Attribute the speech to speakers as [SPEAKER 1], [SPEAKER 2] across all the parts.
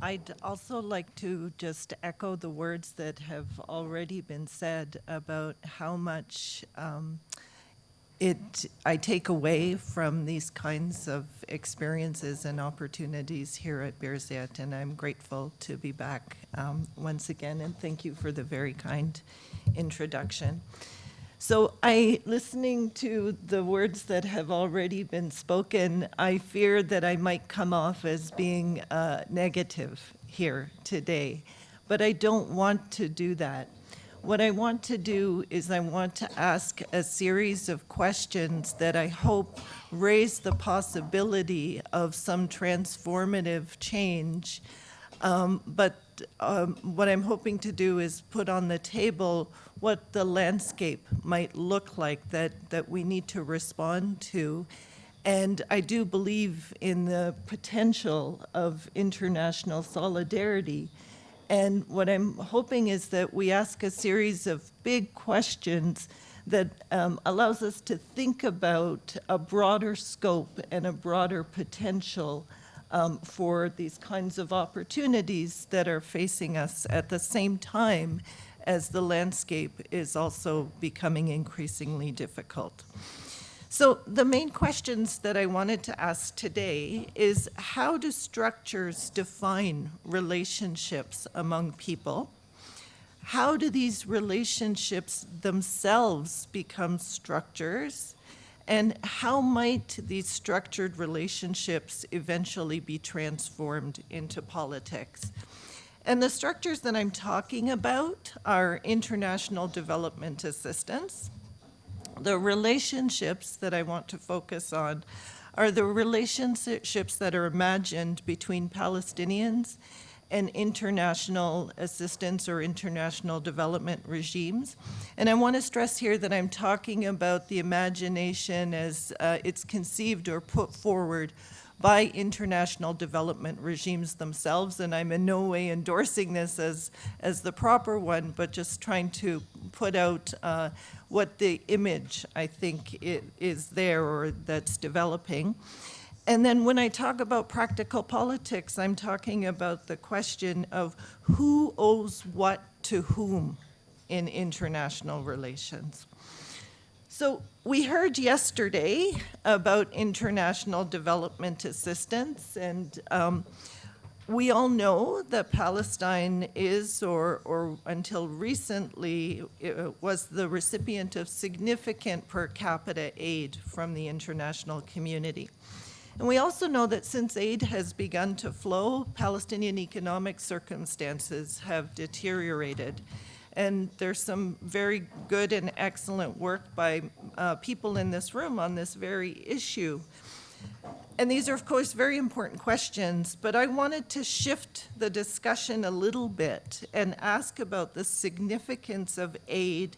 [SPEAKER 1] I'd also like to just echo the words that have already been said about how much I take away from these kinds of experiences and opportunities here at Birzeit, and I'm grateful to be back once again, and thank you for the very kind introduction. So listening to the words that have already been spoken, I fear that I might come off as being negative here today, but I don't want to do that. What I want to do is I want to ask a series of questions that I hope raise the possibility of some transformative change. But what I'm hoping to do is put on the table what the landscape might look like that we need to respond to. And I do believe in the potential of international solidarity. And what I'm hoping is that we ask a series of big questions that allows us to think about a broader scope and a broader potential for these kinds of opportunities that are facing us at the same time as the landscape is also becoming increasingly difficult. So the main questions that I wanted to ask today is, how do structures define relationships among people? How do these relationships themselves become structures? And how might these structured relationships eventually be transformed into politics? And the structures that I'm talking about are international development assistance. The relationships that I want to focus on are the relationships that are imagined between Palestinians and international assistance or international development regimes. And I want to stress here that I'm talking about the imagination as it's conceived or put forward by international development regimes themselves, and I'm in no way endorsing this as the proper one, but just trying to put out what the image I think is there or that's developing. And then when I talk about practical politics, I'm talking about the question of who owes what to whom in international relations. So we heard yesterday about international development assistance, and we all know that Palestine is, or until recently, was the recipient of significant per capita aid from the international community. And we also know that since aid has begun to flow, Palestinian economic circumstances have deteriorated. And there's some very good and excellent work by people in this room on this very issue. And these are, of course, very important questions, but I wanted to shift the discussion a little bit and ask about the significance of aid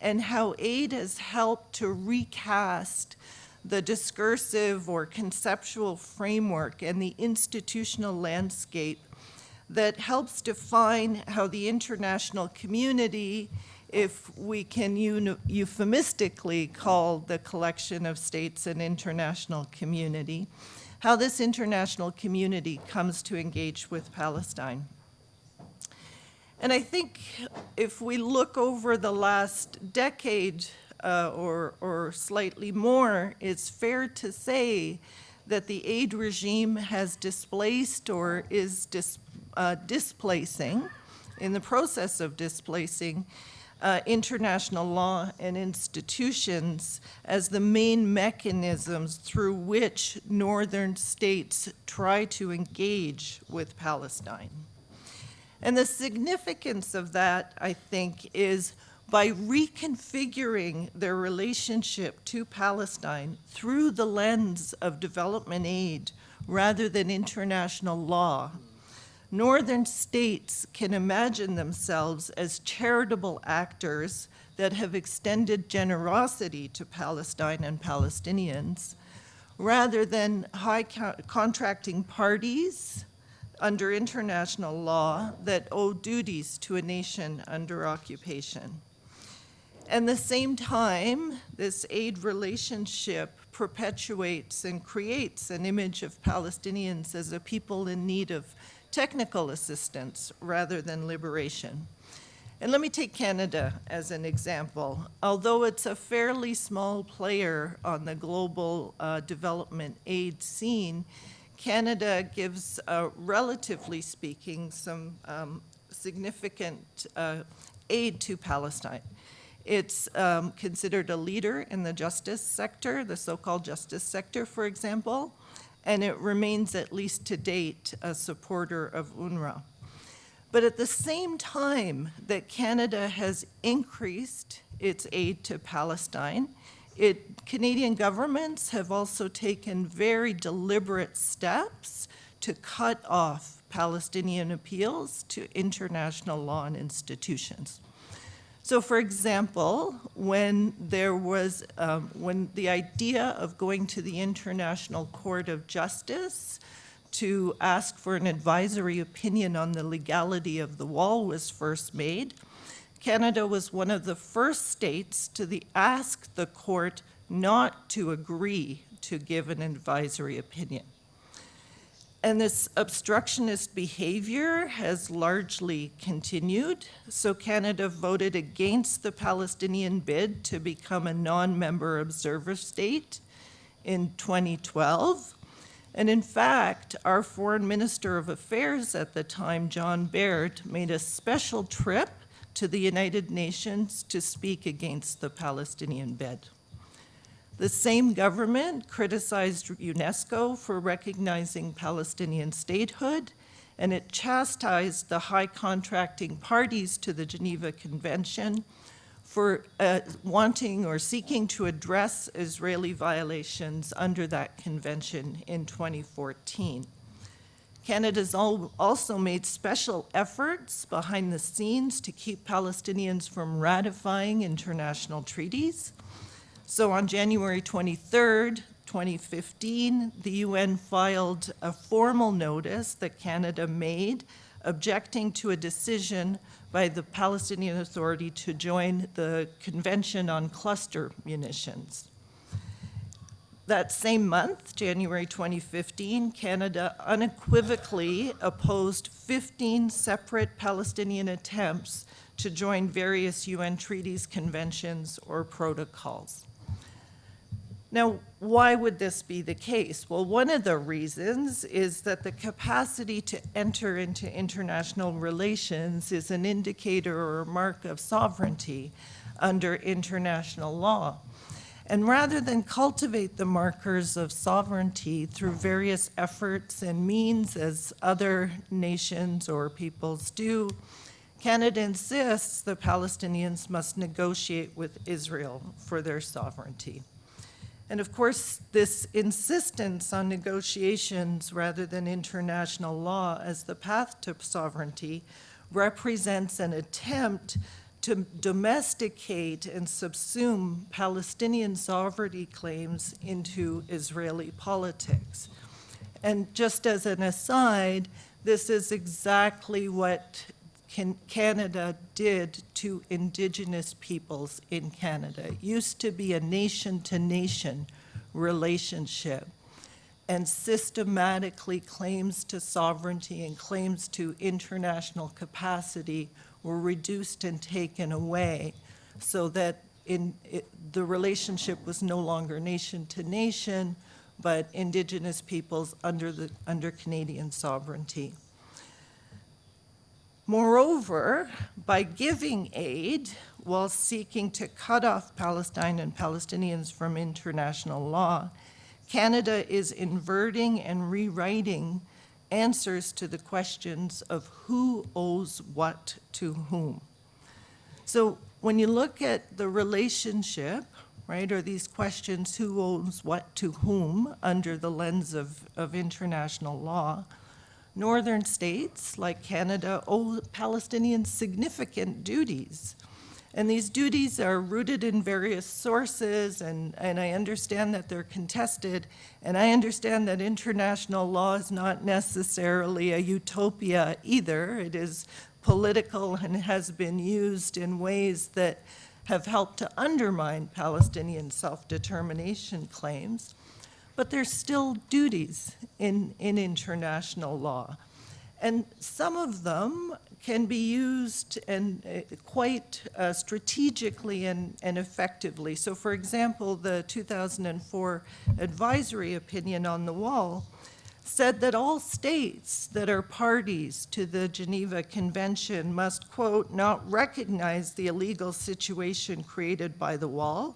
[SPEAKER 1] and how aid has helped to recast the discursive or conceptual framework and the institutional landscape that helps define how the international community, if we can euphemistically call the collection of states an international community, how this international community comes to engage with Palestine. And I think if we look over the last decade or slightly more, it's fair to say that the aid regime has displaced or is displacing, in the process of displacing, international law and institutions as the main mechanisms through which northern states try to engage with Palestine. And the significance of that, I think, is by reconfiguring their relationship to Palestine through the lens of development aid rather than international law, northern states can imagine themselves as charitable actors that have extended generosity to Palestine and Palestinians, rather than high contracting parties under international law that owe duties to a nation under occupation. At the same time, this aid relationship perpetuates and creates an image of Palestinians as a people in need of technical assistance rather than liberation. And let me take Canada as an example. Although it's a fairly small player on the global development aid scene, Canada gives, relatively speaking, some significant aid to Palestine. It's considered a leader in the justice sector, the so-called justice sector, for example, and it remains, at least to date, a supporter of UNRWA. But at the same time that Canada has increased its aid to Palestine, Canadian governments have also taken very deliberate steps to cut off Palestinian appeals to international law and institutions. So, for example, when the idea of going to the International Court of Justice to ask for an advisory opinion on the legality of the wall was first made, Canada was one of the first states to ask the court not to agree to give an advisory opinion. And this obstructionist behavior has largely continued. So Canada voted against the Palestinian bid to become a non-member observer state in 2012. And in fact, our Foreign Minister of Affairs at the time, John Baird, made a special trip to the United Nations to speak against the Palestinian bid. The same government criticized UNESCO for recognizing Palestinian statehood, and it chastised the high contracting parties to the Geneva Convention for wanting or seeking to address Israeli violations under that convention in 2014. Canada's also made special efforts behind the scenes to keep Palestinians from ratifying international treaties. So on January 23rd, 2015, the UN filed a formal notice that Canada made objecting to a decision by the Palestinian Authority to join the Convention on Cluster Munitions. That same month, January 2015, Canada unequivocally opposed 15 separate Palestinian attempts to join various UN treaties, conventions, or protocols. Now, why would this be the case? Well, one of the reasons is that the capacity to enter into international relations is an indicator or a mark of sovereignty under international law. And rather than cultivate the markers of sovereignty through various efforts and means, as other nations or peoples do, Canada insists the Palestinians must negotiate with Israel for their sovereignty. And of course, this insistence on negotiations rather than international law as the path to sovereignty represents an attempt to domesticate and subsume Palestinian sovereignty claims into Israeli politics. And just as an aside, this is exactly what Canada did to Indigenous peoples in Canada. It used to be a nation-to-nation relationship, and systematically claims to sovereignty and claims to international capacity were reduced and taken away so that the relationship was no longer nation-to-nation, but Indigenous peoples under Canadian sovereignty. Moreover, by giving aid while seeking to cut off Palestine and Palestinians from international law, Canada is inverting and rewriting answers to the questions of who owes what to whom. So when you look at the relationship, right, or these questions, who owes what to whom under the lens of international law, northern states like Canada owe Palestinians significant duties. And these duties are rooted in various sources, and I understand that they're contested, and I understand that international law is not necessarily a utopia either. It is political and has been used in ways that have helped to undermine Palestinian self-determination claims. But there's still duties in international law. And some of them can be used and quite strategically and effectively. So for example, the 2004 advisory opinion on the wall said that all states that are parties to the Geneva Convention must, quote, not recognize the illegal situation created by the wall,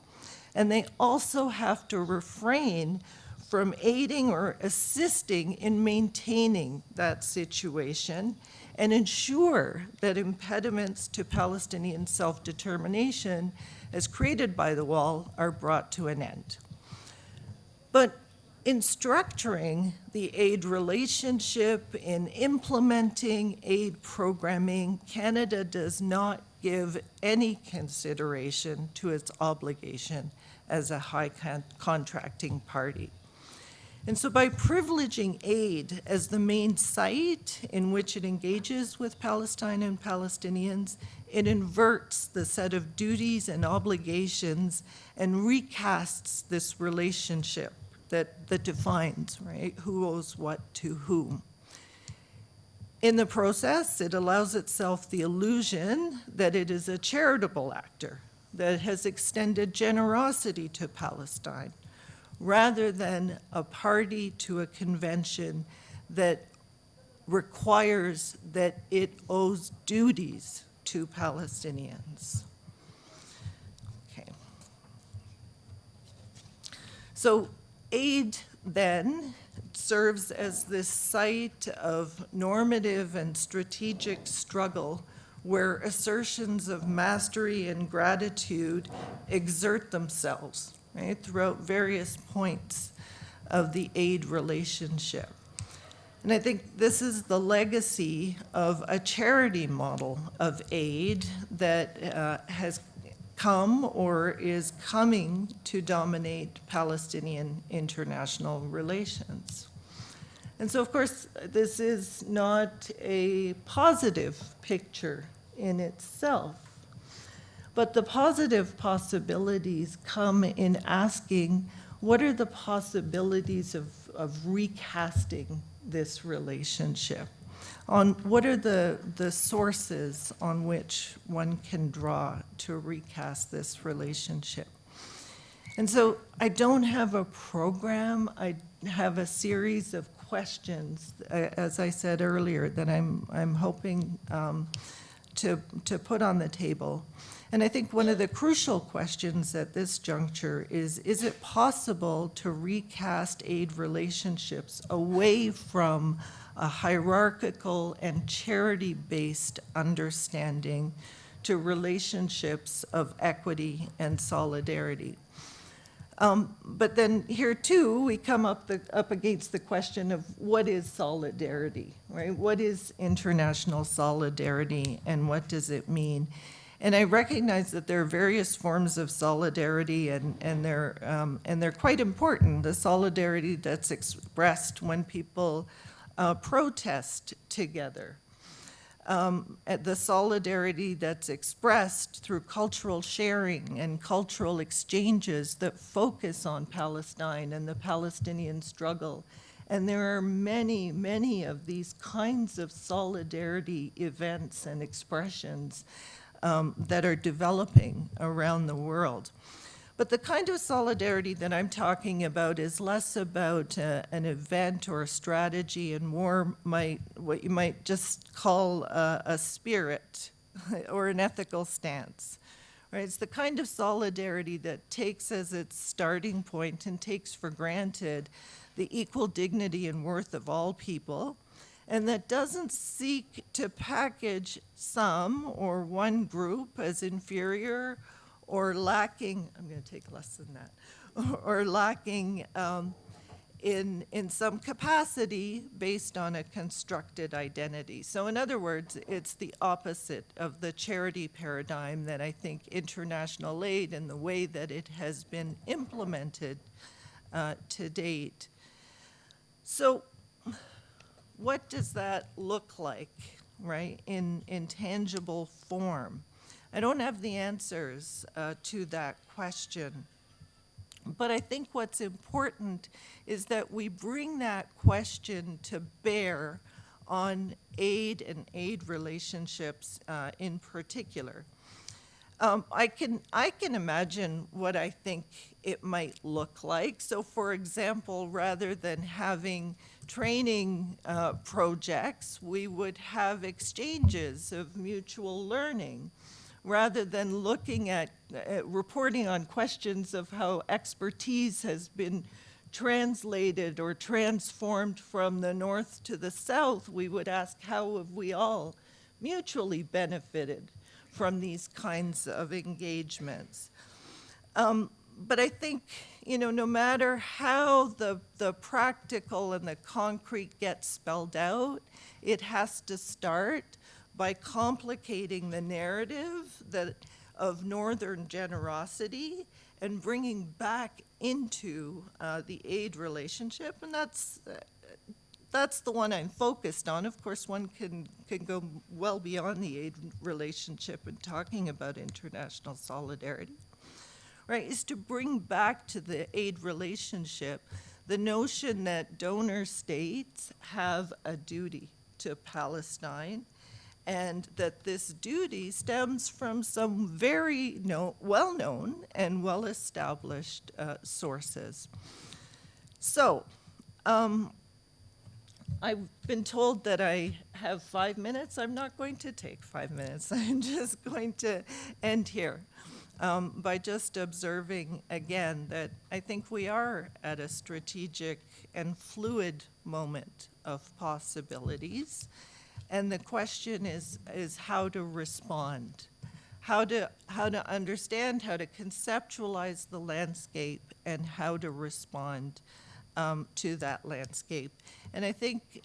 [SPEAKER 1] and they also have to refrain from aiding or assisting in maintaining that situation and ensure that impediments to Palestinian self-determination as created by the wall are brought to an end. But in structuring the aid relationship, in implementing aid programming, Canada does not give any consideration to its obligation as a high contracting party. And so by privileging aid as the main site in which it engages with Palestine and Palestinians, it inverts the set of duties and obligations and recasts this relationship that defines, right, who owes what to whom. In the process, it allows itself the illusion that it is a charitable actor that has extended generosity to Palestine, rather than a party to a convention that requires that it owes duties to Palestinians. Okay. So aid then serves as this site of normative and strategic struggle where assertions of mastery and gratitude exert themselves, right, throughout various points of the aid relationship. And I think this is the legacy of a charity model of aid that has come or is coming to dominate Palestinian international relations. And so, of course, this is not a positive picture in itself. But the positive possibilities come in asking, what are the possibilities of recasting this relationship? On what are the sources on which one can draw to recast this relationship? And so I don't have a program. I have a series of questions, as I said earlier, that I'm hoping to put on the table. And I think one of the crucial questions at this juncture is it possible to recast aid relationships away from a hierarchical and charity-based understanding to relationships of equity and solidarity? But then here too, we come up against the question of what is solidarity, right? What is international solidarity and what does it mean? And I recognize that there are various forms of solidarity and they're quite important. The solidarity that's expressed when people protest together. The solidarity that's expressed through cultural sharing and cultural exchanges that focus on Palestine and the Palestinian struggle. And there are many, many of these kinds of solidarity events and expressions that are developing around the world. But the kind of solidarity that I'm talking about is less about an event or a strategy and more what you might just call a spirit or an ethical stance. Right? It's the kind of solidarity that takes as its starting point and takes for granted the equal dignity and worth of all people, and that doesn't seek to package some or one group as inferior or lacking, I'm going to take less than that, or lacking in some capacity based on a constructed identity. So in other words, it's the opposite of the charity paradigm that I think international aid and the way that it has been implemented to date. So what does that look like, right, in tangible form? I don't have the answers to that question. But I think what's important is that we bring that question to bear on aid and aid relationships in particular. I can imagine what I think it might look like. So, for example, rather than having training projects, we would have exchanges of mutual learning. Rather than looking at reporting on questions of how expertise has been translated or transformed from the north to the south, we would ask, how have we all mutually benefited from these kinds of engagements? But I think, no matter how the practical and the concrete gets spelled out, it has to start by complicating the narrative of Northern generosity and bringing back into the aid relationship, and that's the one I'm focused on. Of course, one can go well beyond the aid relationship in talking about international solidarity, right? Is to bring back to the aid relationship the notion that donor states have a duty to Palestine, and that this duty stems from some very well-known and well-established sources. So, I've been told that I have 5 minutes. I'm not going to take 5 minutes. I'm just going to end here by just observing again that I think we are at a strategic and fluid moment of possibilities. And the question is how to respond, how to understand, how to conceptualize the landscape, and how to respond to that landscape. And I think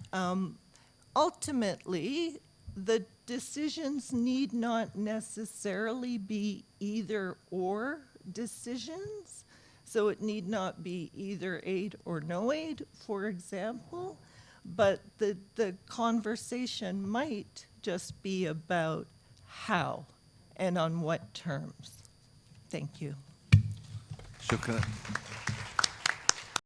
[SPEAKER 1] ultimately the decisions need not necessarily be either or decisions. So it need not be either aid or no aid, for example. But the conversation might just be about how and on what terms. Thank you.
[SPEAKER 2] Shukran.